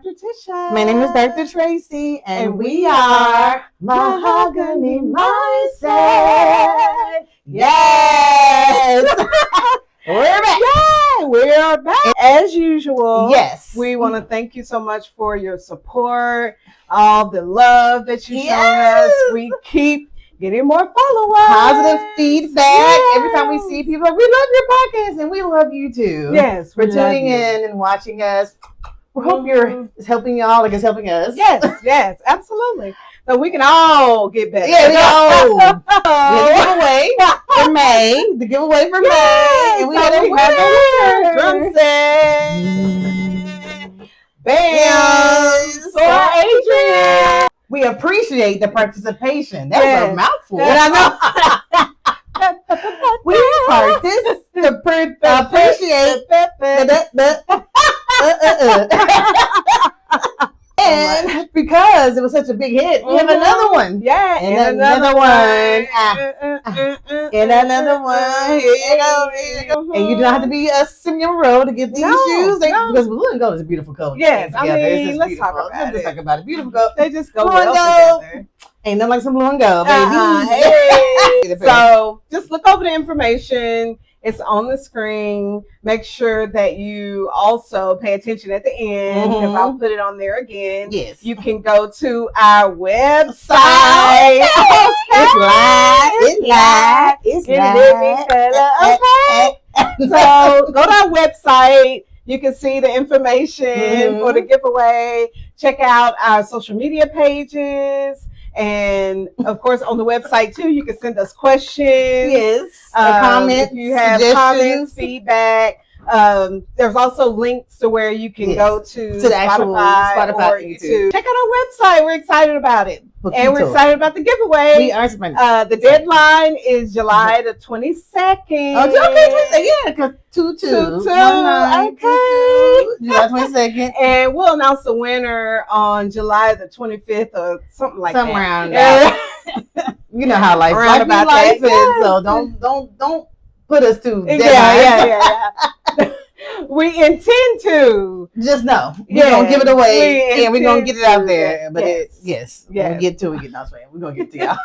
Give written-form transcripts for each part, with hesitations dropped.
Dr. Tisha. My name is Dr. Tracy, and we are Mahogany Mindset. Yes! We're back. Yeah, we're back. As usual, Yes. we want to thank you so much for your support, all the love that you show us. We keep getting more followers. Positive feedback. Yes. Every time we see people, we love your podcast, and we love you too. Yes. For tuning in and watching us. We hope it's helping y'all like it's helping us. Yes, absolutely. So we can all get better. Yeah, we all. The giveaway for May. The giveaway for May. And we had a winner. Drum set. Bam. Yes. For Adrian. We appreciate the participation. That was a mouthful. And I know. We appreciate and because it was such a big hit, we have another one. Yeah, and another one. And another one. Here you go. And you don't have to be a single row to get these shoes. Because blue and gold is a beautiful color. Yes, I mean, let's talk about it. Beautiful gold. They just go blue and well together. Ain't nothing like some blue and gold, baby. Hey. So just look over the information. It's on the screen. Make sure that you also pay attention at the end because I'll put it on there again. Yes. You can go to our website. It's live. Okay. So go to our website. You can see the information for the giveaway. Check out our social media pages. And of course, on the website too, you can send us questions. Yes, comments. If you have comments, feedback. There's also links to where you can go to the actual Spotify or YouTube. Check out our website. We're excited about it. And we're excited about the giveaway. We are excited. The deadline is July the 22nd. Oh, okay, yeah, because 2/2. Okay. July 22nd. And we'll announce the winner on July the 25th or something like that. Somewhere around there. You know how life is, so don't put us to deadline. Yeah. We intend to. Just know. We're going to give it away and we're going to get it out there. But when we get to it, we're going to get to y'all.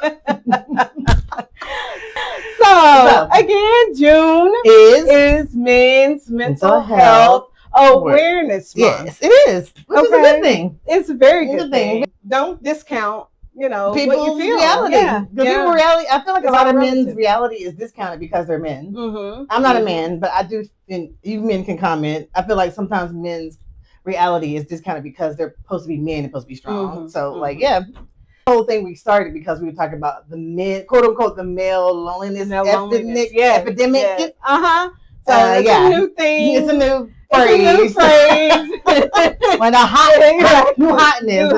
So, again, June is Men's Mental Health Awareness Month. Yes, it is. Which is a good thing. It's a very good thing. Don't discount. People's reality. People's reality. I feel like a lot of men's reality is discounted because they're men. I'm not a man, but I do think you men can comment. I feel like sometimes men's reality is discounted because they're supposed to be men and supposed to be strong. So, the whole thing we started because we were talking about the men, quote unquote, the male loneliness epidemic. Yes. So it's a new thing. It's a new phrase. When the new hotness.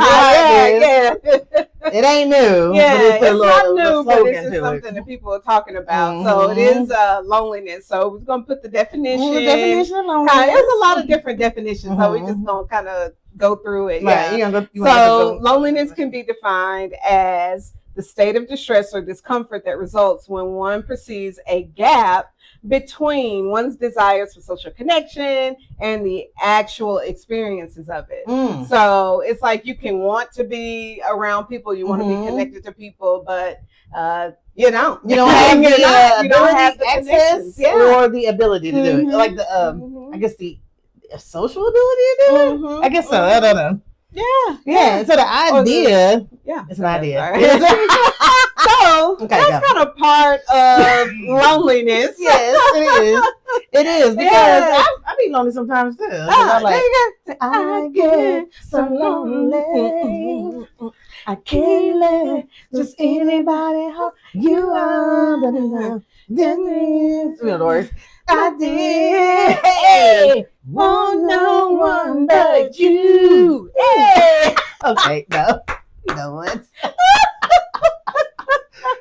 It ain't new. Yeah, it's not new, but it's just something that people are talking about. So it is loneliness. So we're going to put the definition. The definition of loneliness. There's a lot of different definitions, so we're just going to kind of go through it. Right. So loneliness can be defined as the state of distress or discomfort that results when one perceives a gap between one's desires for social connection and the actual experiences of it. So it's like you can want to be around people, you want to be connected to people, but you don't have the access or the ability to do it. Like I guess the social ability to do it. I guess so. I don't know. Yeah. So the idea, it's an idea. So that's kind of part of loneliness. Yes, it is. It is because I be lonely sometimes too. I get so lonely. I can't let just anybody hold you are. I did. Want no one but you. Okay, no. No one.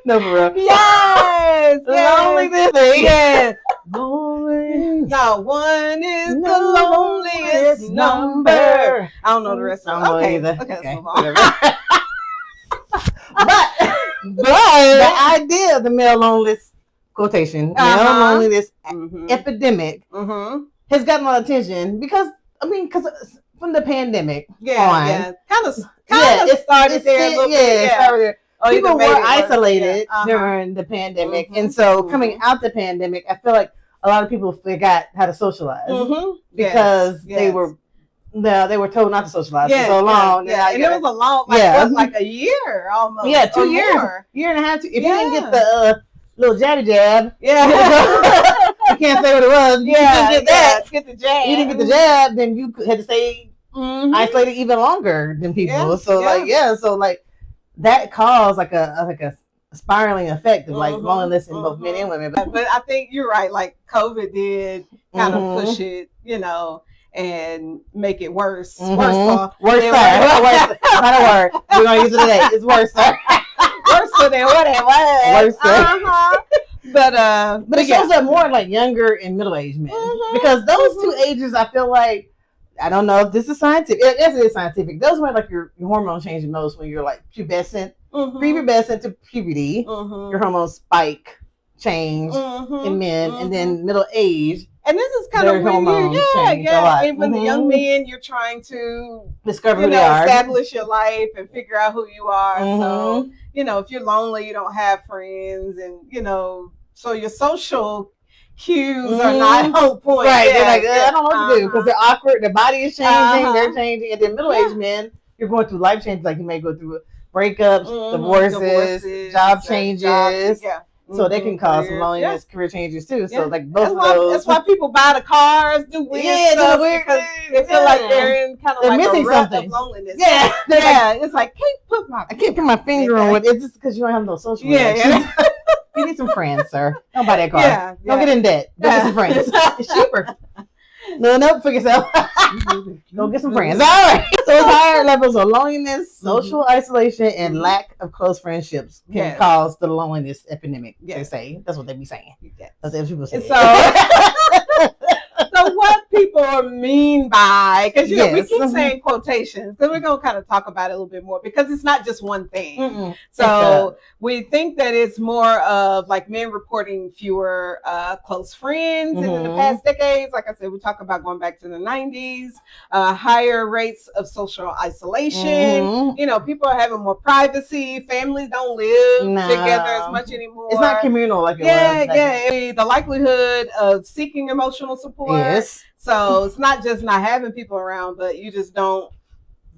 No, for real. Yes. Loneliness. Yes. Lonely. No, one is the loneliest number. I don't know the rest of it. Okay, let's move on. But the idea of the male loneliness quotation, male loneliness epidemic has gotten a lot of attention because from the pandemic on. Kind of it started there a little bit. It started there. Oh, people were isolated during the pandemic, and so coming out the pandemic, I feel like a lot of people forgot how to socialize because they were told not to socialize for so long. And it was a long, like a year almost. Yeah, 2 years, year and a half. If you didn't get the little jabby jab, I can't say what it was. You didn't get that. Get the jab. You didn't get the jab, then you had to stay isolated even longer than people. So that caused like a spiraling effect of like loneliness in both men and women. But I think you're right. Like COVID did kind of push it, and make it worse. Worse, not a word. We're gonna use it today. It's worse, sir. Worse than what it was. But it shows up more like younger and middle-aged men because those two ages, I feel like, I don't know if this is scientific. Yes, it is scientific. Those were like your hormones changing most when you're like pubescent, prepubescent to puberty. Your hormones spike change in men, and then middle age. And this is kind of when and when the young men, you're trying to discover who they are, establish your life, and figure out who you are. So if you're lonely, you don't have friends, and so your social cues are not on point. Right. They're like, I don't know what to do because they're awkward. Their body is changing. They're changing. And then middle-aged men, you're going through life changes. Like you may go through breakups, divorces, job changes. So they can cause some loneliness, career changes too. So like both of those. That's why people buy the cars, do weird stuff, because they feel like they're in kind of like missing a rut something. of loneliness. It's like I can't put my finger on it. It's just because you don't have no social connections. You need some friends, sir. Don't buy that car. Don't get in debt. Go get some friends. It's cheaper. No, for yourself. Go get some friends. All right. So it's higher levels of loneliness, social isolation, and lack of close friendships can cause the loneliness epidemic. They say that's what they be saying. That's what people say. So what people mean by, because we keep saying quotations, because we're going to kind of talk about it a little bit more, because it's not just one thing. So we think that it's more of like men reporting fewer close friends in the past decades. Like I said, we talk about going back to the 90s, higher rates of social isolation. People are having more privacy. Families don't live together as much anymore. It's not communal like it was. The likelihood of seeking emotional support. So it's not just not having people around, but you just don't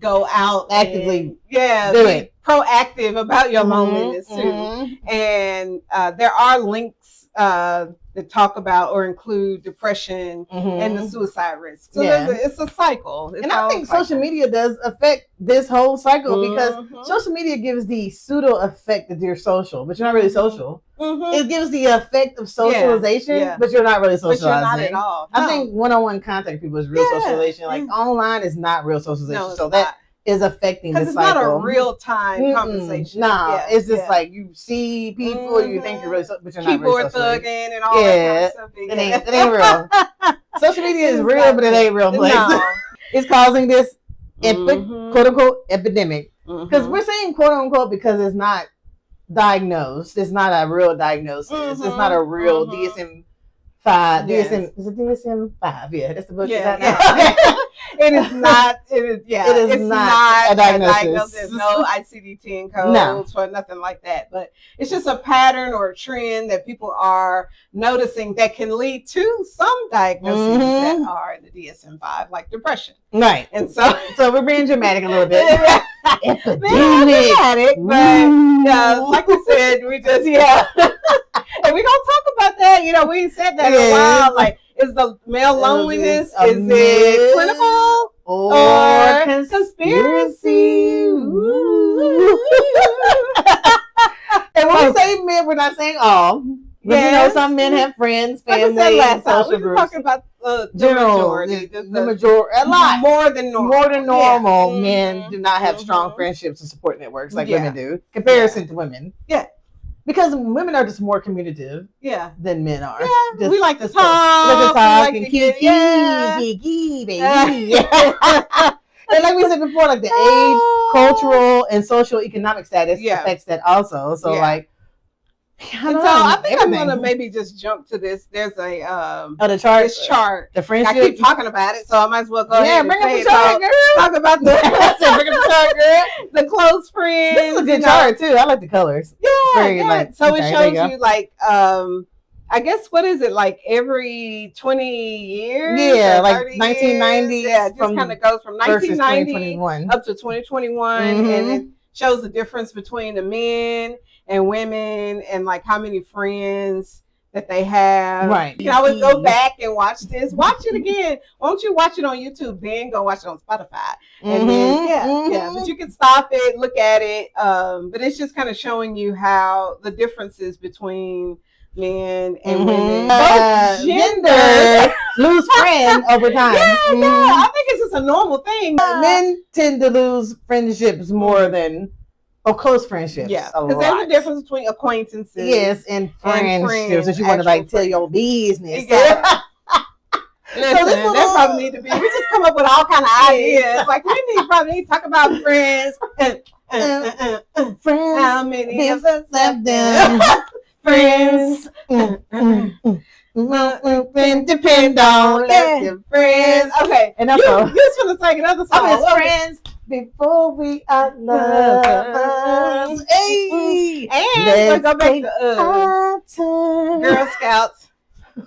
go out actively. Be proactive about your loneliness too. And there are links that talk about or include depression and the suicide risk. So it's a cycle. And I think social media does affect this whole cycle because social media gives the pseudo effect that you're social, but you're not really social. It gives the effect of socialization, but you're not really socializing. But you're not at all. I think one-on-one contact people is real socialization. Like online is not real socialization. No, so that is affecting the cycle. Because it's not a real-time conversation. It's just like you see people, you think you're really, but you're not really social. Keyboard thugging and all that kind of stuff. It ain't real. Social media is real, but it ain't real place. No. It's causing this quote-unquote epidemic. Because we're saying quote-unquote because it's not diagnosed. It's not a real diagnosis. It's not a real DSM-5. Is it DSM-5? Yeah, that's the book. It is not. It's not a diagnosis. There's no ICD-10 codes or nothing like that. But it's just a pattern or a trend that people are noticing that can lead to some diagnoses that are in the DSM-5, like depression. Right. And so we're being dramatic a little bit. Dramatic, but like we said, we just and we don't talk about that. We ain't said that in a while. Like, is the male loneliness, is it clinical or conspiracy? And when we say men, we're not saying all. But some men have friends, family, social groups. We're talking about the majority. The majority, a lot. More than normal. Men do not have strong friendships and support networks like women do. Comparison to women. Because women are just more communicative than men are. Yeah, we like to talk. And kiki, baby. And like we said before, like the age, cultural, and social economic status affects that also. So like I think I'm gonna maybe just jump to this. There's a the chart. This chart. The friendship. I keep talking about it, so I might as well go ahead. Yeah, bring up the chart, girl. Talk about the bring up the chart, girl. The close friends. This is a good chart too. I like the colors. Yeah. So it shows you like I guess what is it like every 20 years? Yeah, like 1990. Yeah, it just kind of goes from 1990 up to 2021, Mm-hmm. and it shows the difference between the men and women and like how many friends that they have. Right. You can always go back and watch this. Watch it again. Won't you watch it on YouTube? Then go watch it on Spotify. And then yeah. But you can stop it, look at it. But it's just kind of showing you how the differences between men and women, both genders, lose friends over time. Yeah, I think it's just a normal thing. Men tend to lose friendships more than close friendships. Yeah, because there's a difference between acquaintances, yes, and friendships. That you want to like tell your business. Yeah. Listen, so that probably need to be. We just come up with all kind of ideas. Like we probably need to talk about friends. Friends. How many of us have them? Friends. Depend on your friends. Okay, and also you just want to sing another song. I was friends before we are lovers. Hey, and let's go back to Girl Scouts.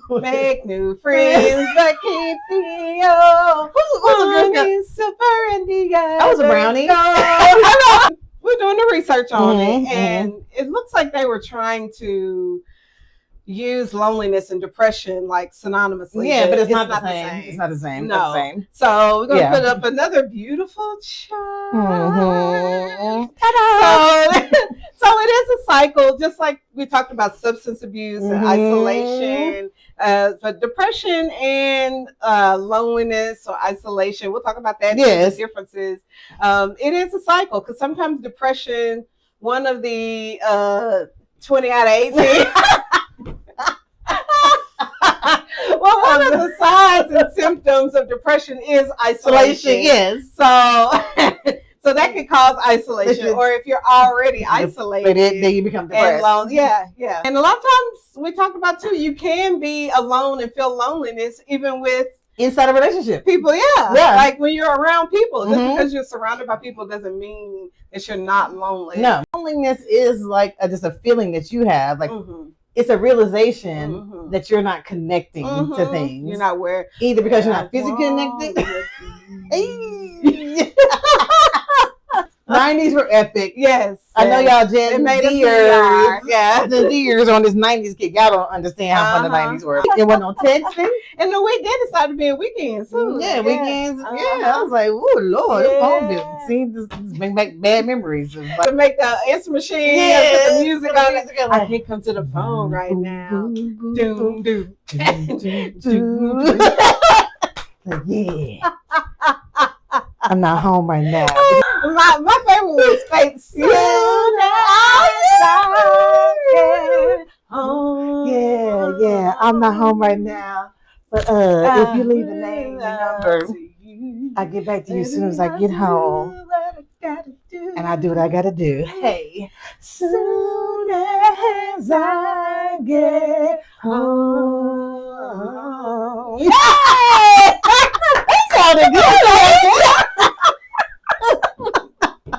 Make new friends, but keep the old. Who's a Girl Scout? Super and the I was a brownie. We're doing the research on it, and it looks like they were trying to use loneliness and depression like synonymously. Yeah, but it's not the same. It's not the same. No. Not the same. So we're gonna put up another beautiful chart. So it is a cycle, just like we talked about substance abuse and isolation. But depression and loneliness or isolation, we'll talk about that. Yes. The differences. It is a cycle because sometimes depression, one of the 20 out of 18. Well, one of the signs and symptoms of depression is isolation. Yes. So that could cause isolation, or if you're already isolated, then you become depressed. And yeah. And a lot of times we talk about too, you can be alone and feel loneliness even with inside a relationship. People, yeah. Like when you're around people, just because you're surrounded by people doesn't mean that you're not lonely. No, loneliness is like just a feeling that you have, like. It's a realization that you're not connecting to things. You're not where either because you're not physically connected. 90s were epic. Yes. I know y'all Gen Zers. Yeah. Gen Zers on this 90s kick. Y'all don't understand how fun the 90s were. There wasn't no texting. And the weekend started being weekends too. Yeah, weekends. Yeah. I was like, oh Lord, the phone bill. See, this bring back bad memories. To make the answer machine, put the music on it. I can't come to the phone right now. Doom, doom. Yeah. I'm not home right now. My favorite was Fate. Soon Yeah. I'm not home right now. But if you leave the name and number, I'll get back to you as soon as I get home. And I do what I gotta do. Hey. Soon as I get home. Yeah! That sounded good.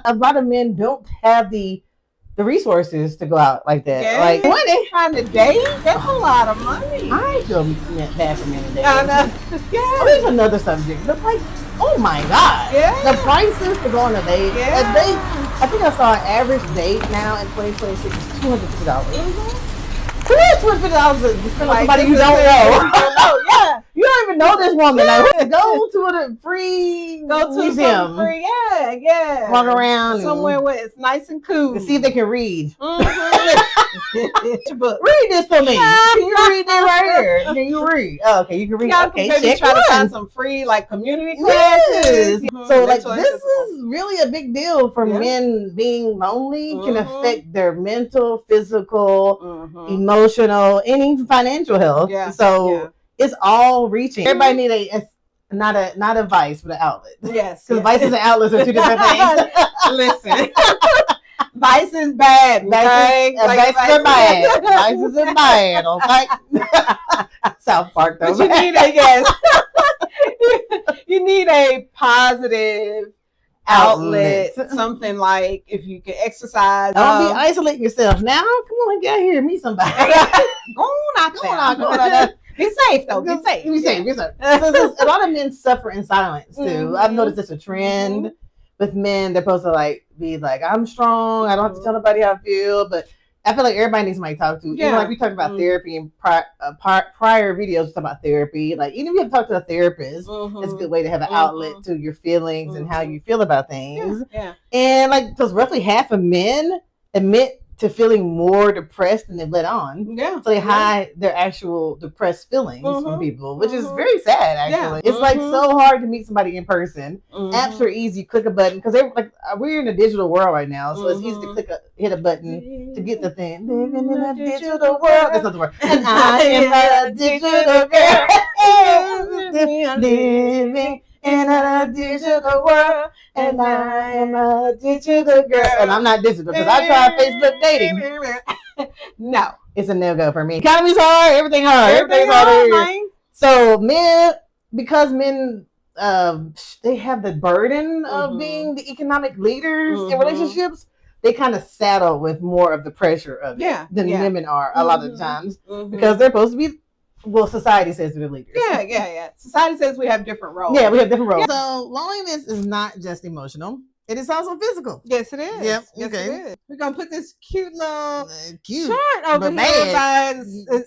A lot of men don't have the resources to go out like that. Yeah. Like money, trying to date, that's a lot of money. I feel bad for men today. I know. Yeah. There's another subject. But like, oh my God. Yeah. The prices to go on a date. Yeah. A date, I think I saw an average date now in 2026 is $250. Who has $250 to spend on somebody you don't know? Yeah. You don't even know this woman. Like, go to a free museum. Free, yeah. Walk around somewhere where it's nice and cool. To see if they can read. Book. Read this for me. Can you read that right here? Can you read? Oh, okay, you can read. Okay, maybe check try to find some free like community classes. So like this is really a big deal for men being lonely. Can affect their mental, physical, emotional, and even financial health. So it's all reaching. Everybody need not a vice, but an outlet. Yes. Because vices and outlets are two different things. Listen. Vice is bad. Vices are bad. Vices are bad. Okay. South Park, though. But you need, I guess, you need a positive outlet. Something like if you can exercise. Don't be isolating yourself. Now, come on, get out here and meet somebody. Go on out there. Be safe, though. Be safe. Be safe. So, a lot of men suffer in silence, too. Mm-hmm. I've noticed it's a trend with men. They're supposed to be like, I'm strong. I don't have to tell nobody how I feel. But I feel like everybody needs somebody to talk to. Yeah. Even like we talked about therapy in prior videos, we talk about therapy. Like, even if you have to talk to a therapist, it's a good way to have an outlet to your feelings and how you feel about things. Yeah. And because roughly half of men admit to feeling more depressed than they've let on. Yeah. So they hide their actual depressed feelings from people, which is very sad, actually. Yeah. It's like so hard to meet somebody in person. Apps are easy. Click a button. Because we're in a digital world right now. So it's easy to hit a button to get the thing. Living in a digital world. That's not the word. And I am a digital girl. Living in a digital world, and I am a digital girl. And I'm not digital because I tried Facebook dating. No, it's a no-go for me. Economy's hard, everything's hard. Everything's hard here. So because men, they have the burden of being the economic leaders in relationships, they kind of saddle with more of the pressure of it than women are a lot of the times because they're supposed to be. Well, society says we're the leaders. Yeah. Society says we have different roles. Yeah, we have different roles. So loneliness is not just emotional. It is also physical. Yes, it is. Yep. Yes, okay. It is. We're going to put this cute little chart over here by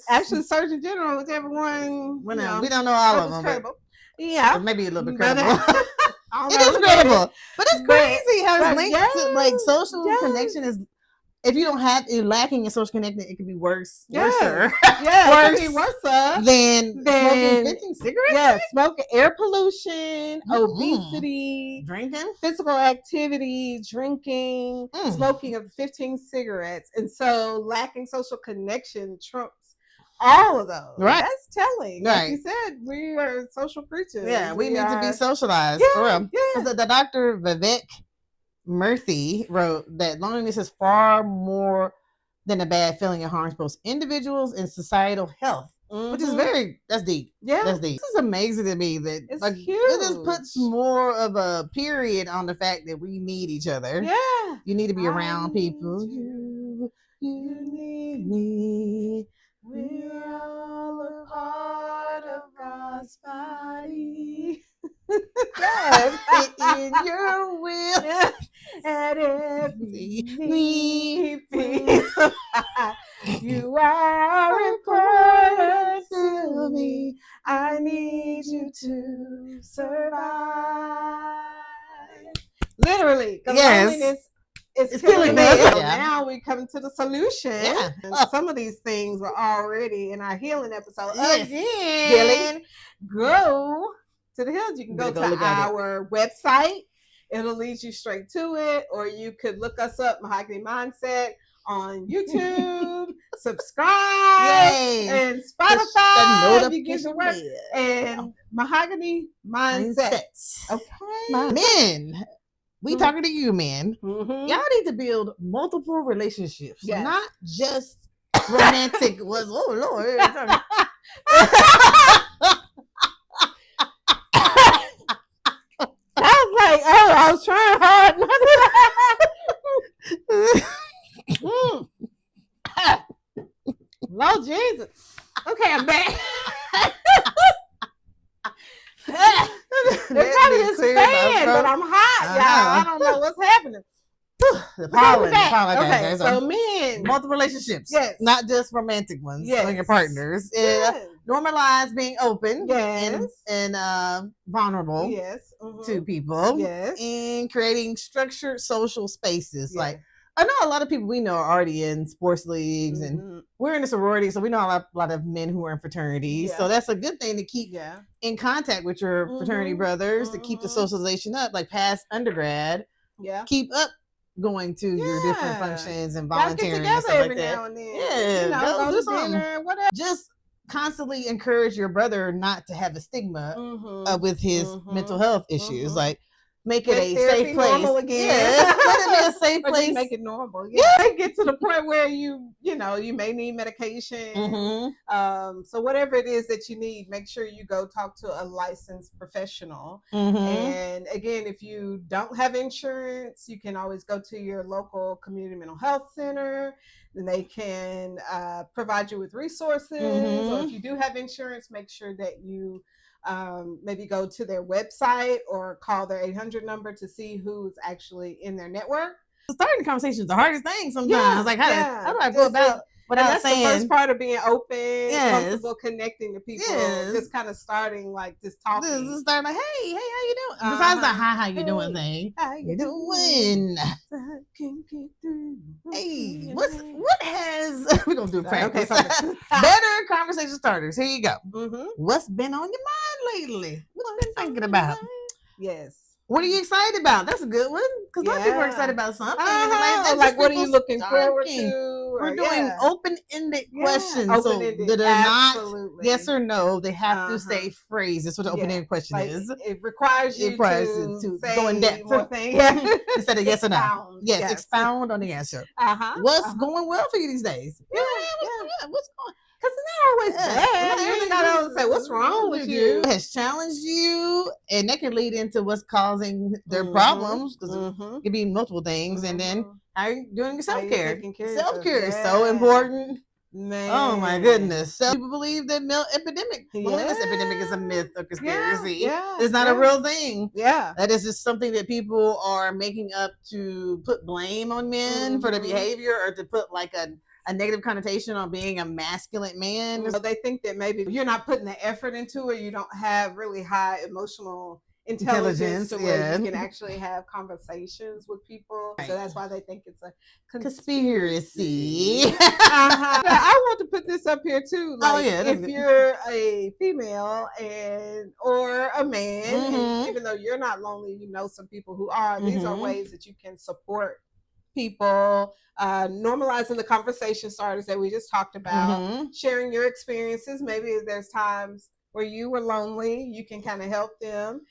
actually Surgeon General, whichever one. We don't know all of them. Credible. Yeah. Maybe a little bit credible. It is credible. But it's crazy how it's linked to social connection is. If you don't have it lacking in social connection, it could be worse. Worse. It could be worse than smoking 15 cigarettes. Yeah, smoking, air pollution, obesity, drinking, physical activity, drinking, smoking of 15 cigarettes, and so lacking social connection trumps all of those. Right, that's telling. Right, like you said, we are social creatures. Yeah, we need to be socialized. For real. Yeah. The Dr. Vivek Murthy wrote that loneliness is far more than a bad feeling. It harms both individuals and societal health, which is that's deep. Yeah, that's deep. This is amazing to me that it's huge. It just puts more of a period on the fact that we need each other. Yeah, you need to be around people. You need me. We're all a part of God's body. Yes, in your will. At every need, you are important to me. I need you to survive. Literally, loneliness is killing me. Now we come to the solution. Yeah. Some of these things were already in our healing episode. Again, go to the hills. You can go to our website. It'll lead you straight to it, or you could look us up, Mahogany Mindset, on YouTube, subscribe, and Spotify. You get the work. And Mahogany Mindset. Okay. Men, we talking to you, men. Y'all need to build multiple relationships, not just romantic. Oh, Lord. I was trying hard not to. Lord Jesus. Okay, I'm back. They're probably just fan, but I'm hot, y'all. I don't know what's happening. The pollen. Okay, so men. Multiple relationships. Yes. Not just romantic ones. Yes. With your partners. Normalize being open and vulnerable to people. Yes. And creating structured social spaces. Like, I know a lot of people we know are already in sports leagues and we're in a sorority, so we know a lot of men who are in fraternities. So that's a good thing to keep in contact with your fraternity brothers, to keep the socialization up, like past undergrad. Yeah. Keep up going to your different functions and volunteering and stuff like that. Now and then. Yeah, go to dinner, whatever. Just constantly encourage your brother not to have a stigma with his mental health issues. Like, make it a safe place. Normal again. Yes, let it be a safe place. Make it normal. Yeah. Get to the point where you may need medication. So whatever it is that you need, make sure you go talk to a licensed professional. And again, if you don't have insurance, you can always go to your local community mental health center. And they can provide you with resources. Or if you do have insurance, make sure that you maybe go to their website or call their 800 number to see who's actually in their network. Starting conversations is the hardest thing sometimes. Like, how do I go about without saying? That's the first part of being open, comfortable connecting to people. Just kind of starting like just talking. Just start like, hey, how you doing? Besides the how you doing thing. How you doing? Hey, what has we're gonna do practice. Okay, better conversation starters. Here you go. What's been on your mind lately? What have you been thinking about? Yes. What are you excited about? That's a good one. Because a lot of people are excited about something. Like what are you looking forward to? We're doing open-ended questions. Open-ended. So that are not yes or no. They have to say phrases. That's what the open-ended question is. It requires you to go in depth. Instead of yes or no. Yes, expound on the answer. What's going well for you these days? What's going because it's not always bad. You just gotta always say, what's wrong with you? Has challenged you, and that can lead into what's causing their problems, because it could be multiple things. And then how are you doing your self-care? Self-care is so important. Man. Oh my goodness. So people believe that wellness epidemic is a myth or conspiracy. It's not a real thing. That is just something that people are making up to put blame on men for their behavior, or to put like a negative connotation on being a masculine man. So they think that maybe you're not putting the effort into it. You don't have really high emotional intelligence to where you can actually have conversations with people. So that's why they think it's a conspiracy. I want to put this up here too. Like, if you're a female or a man, and even though you're not lonely, you know some people who are. These are ways that you can support people, normalizing the conversation starters that we just talked about, sharing your experiences. Maybe if there's times where you were lonely, you can kind of help them.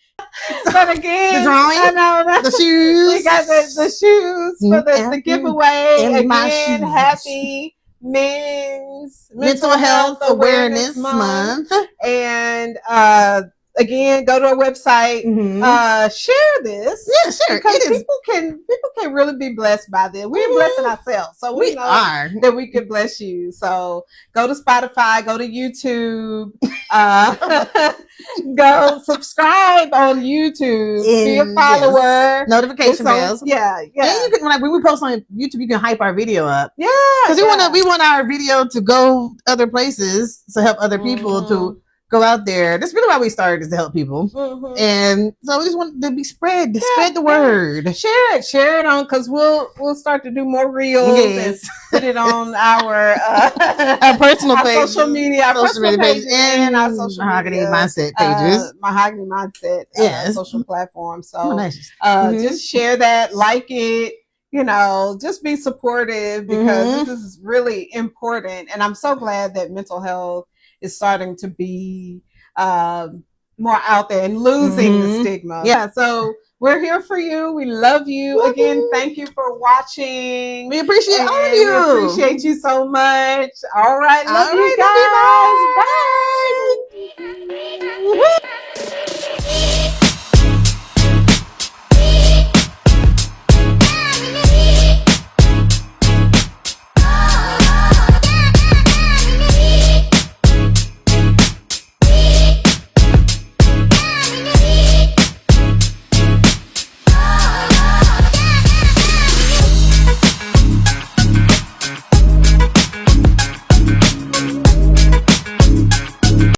But again, the drawing, the shoes, we got the shoes for the giveaway. Again, happy Men's Mental Health Awareness Month. And again, go to our website, share this. Yeah, share. Because people can really be blessed by this. We're blessing ourselves. So we know that we can bless you. So go to Spotify, go to YouTube, go subscribe on YouTube, be a follower. Notification bells. Yeah. And you can, when we post on YouTube, you can hype our video up. Yeah. Because we want our video to go other places to help other people to go out there. That's really why we started, is to help people. And so we just want to spread the word. Share it on, because we'll start to do more reels and put it on our personal page, social media, and our social Mahogany Mindset pages, Mahogany Mindset social platform. So just share that, like it. Just be supportive, because this is really important. And I'm so glad that mental health is starting to be more out there and losing the stigma. So we're here for you. We love you. Again, thank you for watching. We appreciate all of you. We appreciate you so much. All right. Love you guys. Bye.